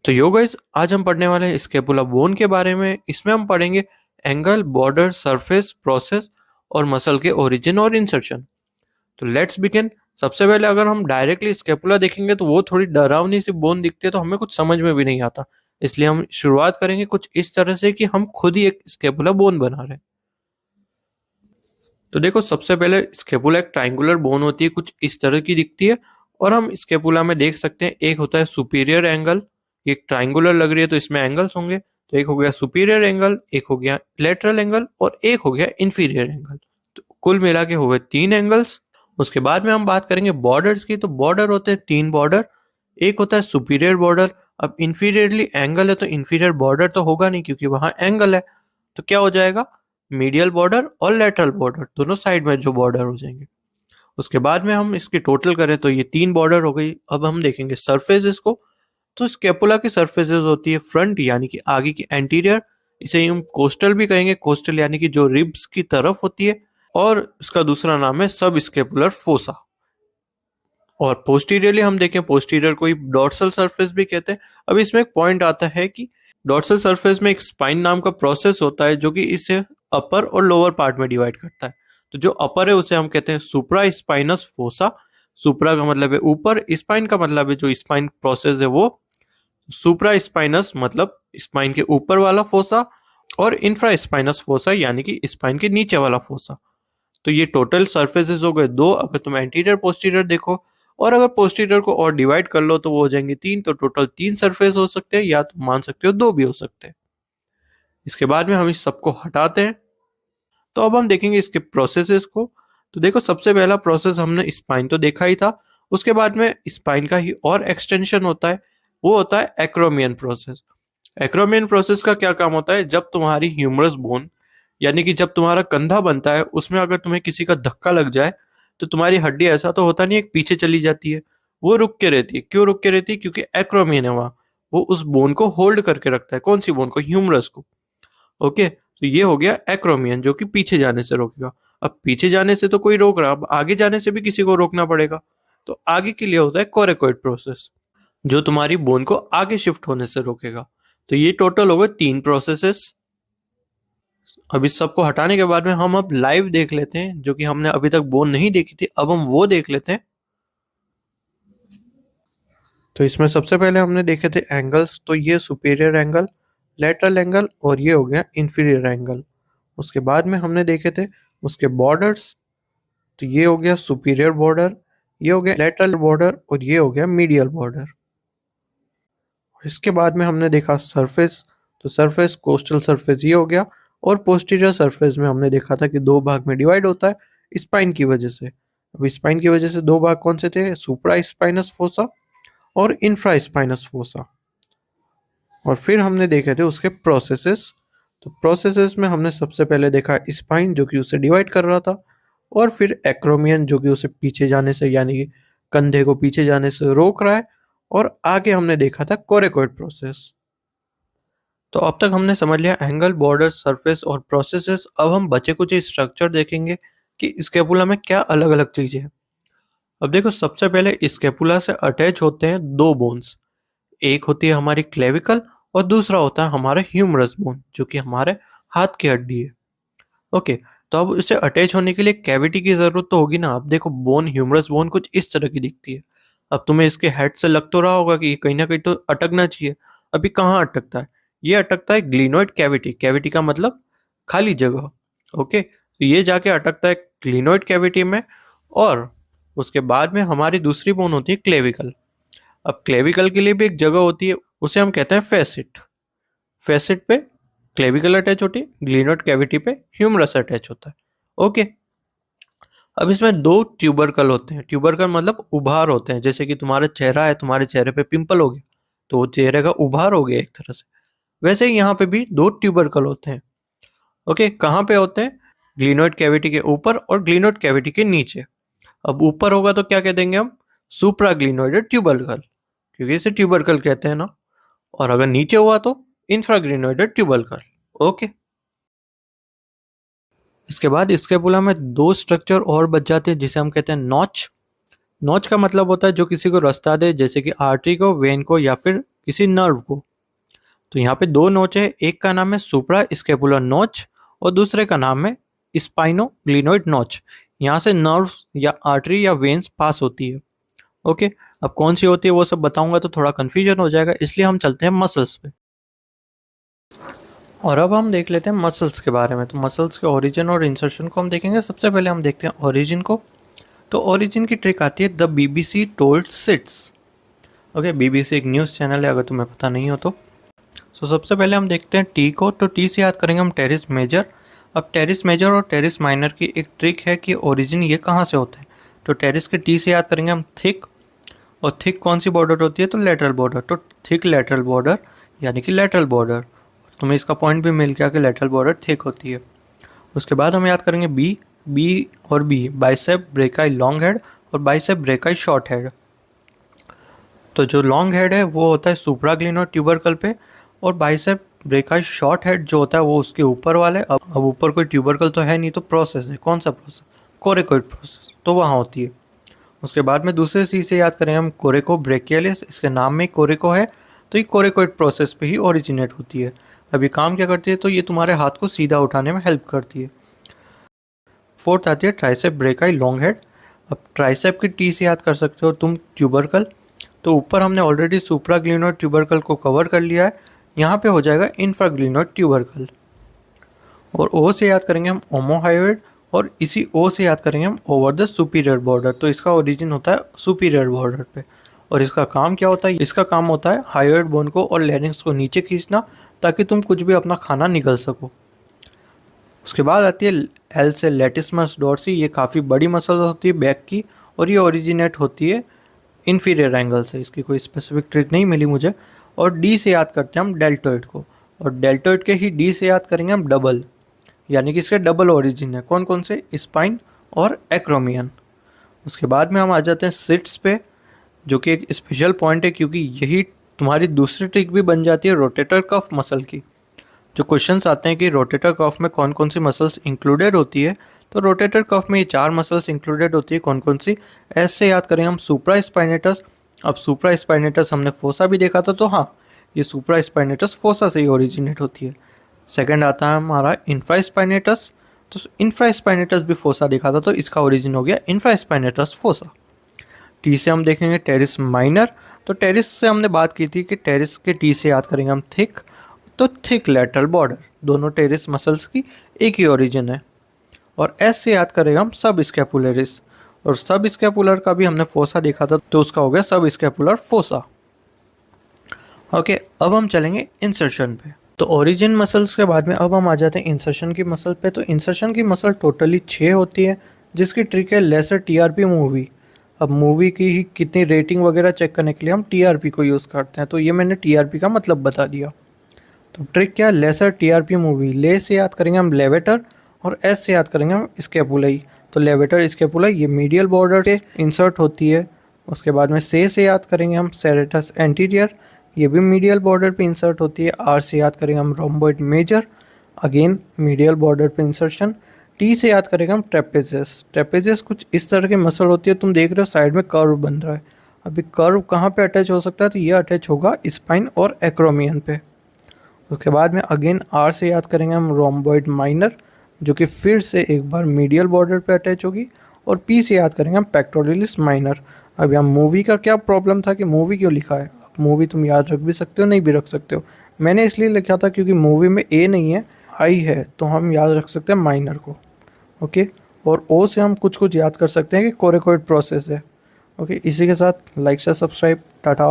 तो yo guys, आज हम पढ़ने वाले हैं स्केपुला बोन के बारे में। इसमें हम पढ़ेंगे एंगल, बॉर्डर, सरफेस, प्रोसेस और मसल के ओरिजिन और इंसर्शन। तो लेट्स बिगिन। सबसे पहले अगर हम डायरेक्टली स्केपुला देखेंगे तो वो थोड़ी डरावनी सी बोन दिखती है, तो हमें कुछ समझ में भी नहीं आता। इसलिए हम शुरुआत करेंगे कुछ इस तरह से कि हम खुद ही एक स्केपुला बोन बना रहे हैं। तो देखो, सबसे पहले स्केपुला एक ट्राइंगुलर बोन होती है, कुछ इस तरह की दिखती है। और हम स्केपुला में देख सकते हैं, एक होता है सुपीरियर एंगल। ये ट्राइंगुलर लग रही है तो इसमें एंगल्स होंगे। तो एक हो गया सुपीरियर एंगल, एक हो गया लेटरल एंगल और एक हो गया इंफीरियर एंगल। तो कुल मिला के हुए 3 एंगल्स। उसके बाद में हम बात करेंगे बॉर्डर्स की। तो बॉर्डर होते हैं 3 बॉर्डर। एक होता है सुपीरियर बॉर्डर। अब इंफीरियरली एंगल है तो इंफीरियर बॉर्डर तो होगा नहीं, क्योंकि वहां एंगल है। तो क्या हो जाएगा, मीडियल बॉर्डर और लेटरल बॉर्डर, दोनों साइड में जो बॉर्डर हो जाएंगे। उसके बाद में हम इसकी टोटल करें तो ये 3 बॉर्डर हो गई। अब हम देखेंगे सरफेसेस को। तो स्केपुला की सरफेसेस होती है फ्रंट यानी कि आगे की एंटीरियर। इसे हम कोस्टल भी कहेंगे, कोस्टल यानी कि जो रिब्स की तरफ होती है। और इसका दूसरा नाम है सब स्केपुलर फोसा। और पोस्टीरियरली हम देखें, पोस्टीरियर को ही डॉर्सल सरफेस भी कहते हैं। अब इसमें एक पॉइंट आता है कि डॉर्सल सरफेस में एक स्पाइन नाम का प्रोसेस होता है, जो कि इसे अपर और लोअर पार्ट में डिवाइड करता है। तो जो अपर है उसे हम कहते हैं सुप्रा स्पाइनस फोसा। सुप्रा का मतलब है ऊपर, स्पाइन का मतलब है जो स्पाइन प्रोसेस है वो। सुप्रा स्पाइनस मतलब स्पाइन के ऊपर वाला फोसा, और इंफ्रा स्पाइनस फोसा यानी कि स्पाइन के नीचे वाला फोसा। तो ये टोटल सरफेसेस हो गए 2, अगर तुम एंटीरियर पोस्टीरियर देखो। और अगर पोस्टीरियर को और डिवाइड कर लो तो वो हो जाएंगे 3। तो टोटल 3 सरफेस हो सकते हैं, या तुम मान सकते हो 2 भी हो सकते हैं। इसके बाद में हम इस सबको हटाते हैं। तो अब हम देखेंगे इसके प्रोसेसेस को। तो देखो, सबसे पहला प्रोसेस हमने स्पाइन तो देखा ही था। उसके बाद में स्पाइन का ही और एक्सटेंशन होता है, वो होता है एक्रोमियन प्रोसेस। एक्रोमियन प्रोसेस का क्या काम होता है, जब तुम्हारी ह्यूमरस बोन यानी कि जब तुम्हारा कंधा बनता है, उसमें अगर तुम्हें किसी का धक्का लग जाए तो तुम्हारी हड्डी, ऐसा तो होता नहीं, एक पीछे चली जाती है, वो रुक के रहती है। क्यों रुक के रहती है? क्योंकि एक्रोमियन है वहां, वो उस बोन को होल्ड करके रखता है। कौन सी बोन को? ह्यूमरस को। ओके, तो ये हो गया एक्रोमियन, जो कि पीछे जाने से रोकेगा। अब पीछे जाने से तो कोई रोक रहा, अब आगे जाने से भी किसी को रोकना पड़ेगा। तो आगे के लिए होता है कोरेकोइड प्रोसेस, जो तुम्हारी बोन को आगे शिफ्ट होने से रोकेगा। तो ये टोटल हो गए 3 प्रोसेसेस। अब इस सबको हटाने के बाद में हम अब लाइव देख लेते हैं, जो कि हमने अभी तक बोन नहीं देखी थी, अब हम वो देख लेते हैं। तो इसमें सबसे पहले हमने देखे थे एंगल्स। तो ये सुपीरियर एंगल, लेटरल एंगल और ये हो गया इंफीरियर एंगल। उसके बाद में हमने देखे थे उसके बॉर्डर्स। तो ये हो गया सुपीरियर बॉर्डर, ये हो गया लेटरल बॉर्डर और ये हो गया मीडियल बॉर्डर। इसके बाद में हमने देखा सरफेस। तो सरफेस, कोस्टल सरफेस ये हो गया। और पोस्टीरियर सरफेस में हमने देखा था कि 2 भाग में डिवाइड होता है स्पाइन की वजह से। अब स्पाइन की वजह से 2 भाग कौन से थे? सुप्रा स्पाइनस फोसा और इंफ्रा स्पाइनस फोसा। और फिर हमने देखे थे उसके प्रोसेसेस। तो प्रोसेसेस में हमने सबसे पहले देखा स्पाइन, जो कि उसे डिवाइड कर रहा था। और फिर एक्रोमियन, जो कि उसे पीछे जाने से यानी कि कंधे को पीछे जाने से रोक रहा है। और आगे हमने देखा था कोरेकोइड प्रोसेस। तो अब तक हमने समझ लिया एंगल, बॉर्डर, सरफेस और प्रोसेसेस। अब हम बचे कुछ स्ट्रक्चर देखेंगे कि स्केपुला में क्या अलग अलग चीजें हैं। अब देखो, सबसे पहले स्केपुला से अटैच होते हैं 2 बोन्स। एक होती है हमारी क्लेविकल और दूसरा होता है हमारा ह्यूमरस बोन, जो कि हमारे हाथ की हड्डी है। ओके, तो अब इसे अटैच होने के लिए कैविटी की जरूरत तो होगी ना। अब देखो, बोन, ह्यूमरस बोन कुछ इस तरह की दिखती है। अब तुम्हें इसके हेड से लग तो रहा होगा कि ये कहीं ना कहीं तो अटकना चाहिए। अभी कहाँ अटकता है? ये अटकता है ग्लिनोइड कैविटी। कैविटी का मतलब खाली जगह। ओके, तो ये जाके अटकता है ग्लिनोइड कैविटी में। और उसके बाद में हमारी दूसरी बोन होती है क्लेविकल। अब क्लेविकल के लिए भी एक जगह होती है, उसे हम कहते हैं फेसिट। फेसिट पे क्लेविकल अटैच होती है, ग्लिनोइड कैविटी पे ह्यूमरस अटैच होता है। ओके, अब इसमें 2 ट्यूबरकल होते हैं। ट्यूबरकल मतलब उभार होते हैं। जैसे कि तुम्हारा चेहरा है, तुम्हारे चेहरे पे पिंपल हो गया तो वो चेहरे का उभार हो गया एक तरह से। वैसे ही यहाँ पे भी 2 ट्यूबरकल होते हैं। ओके, कहाँ पे होते हैं? ग्लिनोइड कैविटी के ऊपर और ग्लिनोइड कैविटी के नीचे। अब ऊपर होगा तो क्या कह देंगे हम? सुप्रा ग्लिनोइड ट्यूबरकल, क्योंकि इसे ट्यूबरकल कहते हैं ना। और अगर नीचे हुआ तो इंफ्राग्लिनोइड ट्यूबरकल। ओके, इसके बाद स्केपुला में 2 स्ट्रक्चर और बच जाते हैं, जिसे हम कहते हैं नॉच। नॉच का मतलब होता है जो किसी को रास्ता दे, जैसे कि आर्टरी को, वेन को या फिर किसी नर्व को। तो यहाँ पे दो नोच है, एक का नाम है सुप्रा स्केपुलर नोच और दूसरे का नाम है स्पाइनोग्लिनोइड नोच। यहाँ से नर्व या आर्टरी या वेन्स पास होती है। ओके, अब कौन सी होती है वो सब बताऊंगा तो थोड़ा कंफ्यूजन हो जाएगा, इसलिए हम चलते हैं मसल्स पे। और अब हम देख लेते हैं मसल्स के बारे में। तो मसल्स के ओरिजिन और इंसर्शन को हम देखेंगे। सबसे पहले हम देखते हैं ओरिजिन को। तो ओरिजिन की ट्रिक आती है the BBC told sits. Okay, BBC एक न्यूज़ चैनल है, अगर तुम्हें पता नहीं हो तो। सबसे पहले हम देखते हैं टी को। तो टी से याद करेंगे हम टेरिस मेजर। अब टेरिस मेजर और टेरिस माइनर की एक ट्रिक है कि ओरिजिन ये कहाँ से होते हैं। तो टेरिस के टी से याद करेंगे हम थिक, और थिक कौन सी बॉर्डर होती है, तो लेटरल बॉर्डर। तो थिक लेटरल बॉर्डर यानी कि लेटरल बॉर्डर। तुम्हें इसका पॉइंट भी मिल गया कि लेटरल बॉर्डर थिक होती है। उसके बाद हम याद करेंगे बी। बी और B bicep brachii long head और बाइसेप ब्रेकाई शॉर्ट हेड। तो जो लॉन्ग हेड है वो होता है सुप्राग्लिनोइड ट्यूबरकल पे, और बाइसेप ब्रेकाई शॉर्ट हेड जो होता है वो उसके ऊपर वाले। अब ऊपर कोई ट्यूबरकल तो है नहीं, तो प्रोसेस है। कौन सा प्रोसेस, कोरेकोइड प्रोसेस, तो वहाँ होती है। उसके बाद में दूसरे सी से याद करें हम कोरेको ब्रेकियलिस। इसके नाम में कोरेको है, तो ये कोरेकोइड प्रोसेस पे ही ओरिजिनेट होती है। अभी काम क्या करती है, तो ये तुम्हारे हाथ को सीधा उठाने में हेल्प करती है। फोर्थ आती है ट्राइसेप ब्रेकाई लॉन्ग हेड। अब ट्राइसेप की टी से याद कर सकते हो तुम ट्यूबरकल। तो ऊपर हमने ऑलरेडी सुप्राग्लिनोइड ट्यूबरकल को कवर कर लिया है, यहाँ पे हो जाएगा इंफ्राग्लिनोइड ट्यूबरकल। और ओ से याद करेंगे हम ओमोहायोइड, और इसी ओ से याद करेंगे हम ओवर द सुपीरियर बॉर्डर। तो इसका ओरिजिन होता है सुपीरियर बॉर्डर पे। और इसका काम क्या होता है, इसका काम होता है हायोइड बोन को और लैरिंक्स को नीचे खींचना, ताकि तुम कुछ भी अपना खाना निगल सको। उसके बाद आती है एल से लेटिसमस डॉर्सी। ये काफ़ी बड़ी मसल होती है बैक की, और ये ओरिजिनेट होती है इन्फीरियर एंगल से। इसकी कोई स्पेसिफिक ट्रिक नहीं मिली मुझे। और डी से याद करते हैं हम डेल्टोइड को, और डेल्टोइड के ही डी से याद करेंगे हम डबल, यानी कि इसके डबल ओरिजिन है। कौन कौन से, स्पाइन और एक्रोमियन। उसके बाद में हम आ जाते हैं सिट्स पे, जो कि एक स्पेशल पॉइंट है, क्योंकि यही तुम्हारी दूसरी ट्रिक भी बन जाती है रोटेटर कफ मसल की। जो क्वेश्चंस आते हैं कि रोटेटर कफ में कौन कौन सी मसल्स इंक्लूडेड होती है, तो रोटेटर कफ में ये 4 मसल्स इंक्लूडेड होती है। कौन कौन सी, एस से याद करें हम सुप्रा स्पाइनेटस। अब सुप्रा स्पाइनेटस हमने फोसा भी देखा था, तो हाँ, ये सुप्रा स्पाइनेटस फोसा से ही ओरिजिनेट होती है। सेकंड आता है हमारा इंफ्रास्पाइनेटस। तो इंफ्रास्पाइनेटस भी फोसा देखा था, तो इसका ओरिजिन हो गया इंफ्रास्पाइनेटस फोसा। टी से हम देखेंगे टेरिस माइनर। तो टेरिस से हमने बात की थी कि टेरिस के टी से याद करेंगे हम थिक। तो थिक लेटरल बॉर्डर, दोनों टेरिस मसल्स की एक ही ओरिजिन है। और एस से याद करेंगे हम सब स्कैपुलरिस, और सब स्कैपुलर का भी हमने फोसा देखा था, तो उसका हो गया सब स्कैपुलर फोसा। ओके, अब हम चलेंगे इंसर्शन पे। तो ओरिजिन मसल्स के बाद में अब हम आ जाते हैं इंसर्शन की मसल पे। तो इंसर्शन की मसल टोटली 6 होती है, जिसकी ट्रिक है लेसर टीआरपी मूवी। अब मूवी की ही कितनी रेटिंग वगैरह चेक करने के लिए हम टीआरपी को यूज़ करते हैं। तो ये मैंने टीआरपी का मतलब बता दिया। तो ट्रिक क्या है, लेसर टीआरपी मूवी। ले से याद करेंगे हम लेवेटर, और एस से याद करेंगे हम स्केपुलाई। तो लेवेटर स्केपुलाई ये मीडियल बॉर्डर पे इंसर्ट होती है। उसके बाद में से याद करेंगे हम सेरेटस एंटीरियर, ये भी मीडियल बॉर्डर पे इंसर्ट होती है। आर से याद करेंगे हम रोम्बोइड मेजर, अगेन मीडियल बॉर्डर पे इंसर्शन। टी से याद करेंगे हम ट्रेपेजियस। ट्रेपेजियस कुछ इस तरह की मसल होती है, तुम देख रहे हो साइड में कर्व बन रहा है। अभी कर्व कहाँ पे अटैच हो सकता है, तो ये अटैच होगा स्पाइन और एक्रोमियन पे। उसके बाद में अगेन आर से याद करेंगे हम रोम्बोइड माइनर, जो कि फिर से एक बार मीडियल बॉर्डर पे अटैच होगी। और पी से याद करेंगे हम पेक्टोरियलिस माइनर। अब यहाँ मूवी का क्या प्रॉब्लम था कि मूवी क्यों लिखा है। मूवी तुम याद रख भी सकते हो, नहीं भी रख सकते हो। मैंने इसलिए लिखा था क्योंकि मूवी में ए नहीं है, आई है, तो हम याद रख सकते हैं माइनर को। ओके, और ओ से हम कुछ कुछ याद कर सकते हैं कि कोरेकोइड प्रोसेस है। ओके, इसी के साथ लाइक से सब्सक्राइब, टाटा।